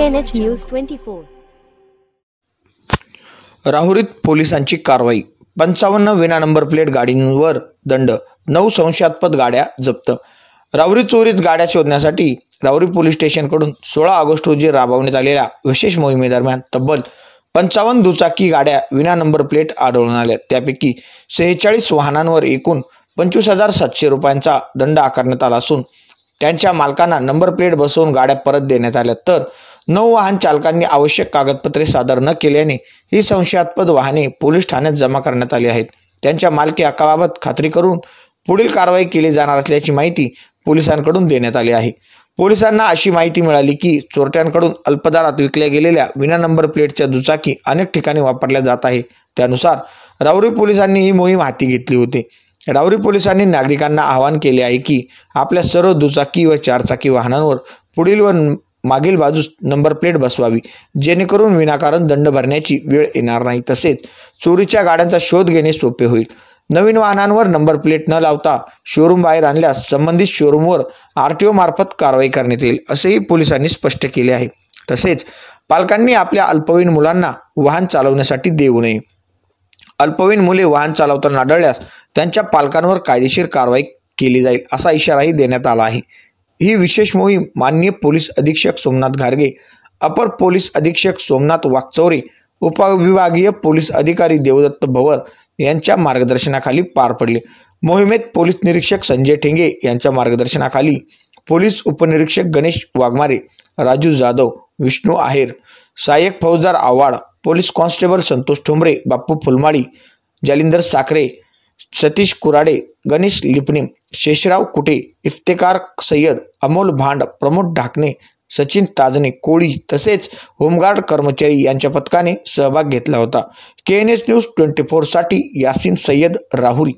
KNH News 24. राहुरीत पोलिसांची कारवाई. 55 विना नंबर प्लेट गाडींवर दंड. 9 संशयास्पद गाड्या जप्त. राहुरी चोरीत गाड्या शोधण्यासाठी राहुरी पोलीस स्टेशनकडून 16 ऑगस्ट रोजी राबवण्यात आलेल्या विशेष मोहिमेदरम्यान तब्बल 55 दुचाकी गाड्या विना नंबर प्लेट आढळून आल्या. त्यापैकी 46 वाहनांवर एकूण 25,700 रुपयांचा दंड आकारण्यात आला असून त्यांच्या मालकांना नंबर प्लेट बसवून गाड्या परत देण्यात आल्या. तर 9 वाहन चालकांनी आवश्यक कागदपत्रे सादर न केल्याने ही संशयास्पद वाहने पोलीस ठाण्यात जमा करण्यात आली आहेत. त्यांच्या मालकी हक्काबाबत खात्री करून पुढील कारवाई केली जाणार असल्याची माहिती पोलिसांकडून देण्यात आली आहे. पोलिसांना अशी माहिती मिळाली की चोरट्यांकडून अल्पदरात विकल्या गेलेल्या विना नंबर प्लेटच्या दुचाकी अनेक ठिकाणी वापरल्या जात आहे. त्यानुसार राहुरी पोलिसांनी ही मोहीम हाती घेतली होती. राहुरी पोलिसांनी नागरिकांना आवाहन केले आहे की आपल्या सर्व दुचाकी व चारचाकी वाहनांवर पुढील व मागील बाजूस नंबर प्लेट बसवावी, जेणेकरून विनाकारण दंड भरण्याची वेळ येणार नाही. तसेच चोरीच्या गाड्यांचा शोध घेणे सोपे होईल. नवीन वाहनांवर नंबर प्लेट न लावता शोरूम बाहेर आणल्यास संबंधित शोरूमवर RTO मार्फत कारवाई करण्यात येईल, असेही पोलिसांनी स्पष्ट केले आहे. तसेच पालकांनी आपल्या अल्पवयीन मुलांना वाहन चालवण्यासाठी देऊ नये. अल्पवयीन मुले वाहन चालवताना आढळल्यास त्यांच्या पालकांवर कायदेशीर कारवाई केली जाईल, असा इशाराही देण्यात आला आहे. ही विशेष मोहीम माननीय पोलीस अधीक्षक सोमनाथ घारगे, अपर पोलीस अधीक्षक सोमनाथ वाकचौरे, उपविभागीय पोलीस अधिकारी देवदत्त भवर यांच्या मार्गदर्शनाखाली पार पडले. मोहिमेत पोलीस निरीक्षक संजय ठेंगे यांच्या मार्गदर्शनाखाली पोलीस उपनिरीक्षक गणेश वाघमारे, राजू जाधव, विष्णू आहेर, सहाय्यक फौजदार आव्हाड, पोलीस कॉन्स्टेबल संतोष ठोंबरे, बाप्पू फुलमाळी, जालिंदर साखरे, सतीश कुराडे, गणेश लिपणे, शेषराव कुटे, इफ्तेकार सय्यद, अमोल भांड, प्रमोद ढाकणे, सचिन ताजणे कोळी तसेच होमगार्ड कर्मचारी यांच्या पथकाने सहभाग घेतला होता. KNH न्यूज 24 साठी यासिन सय्यद, राहुरी.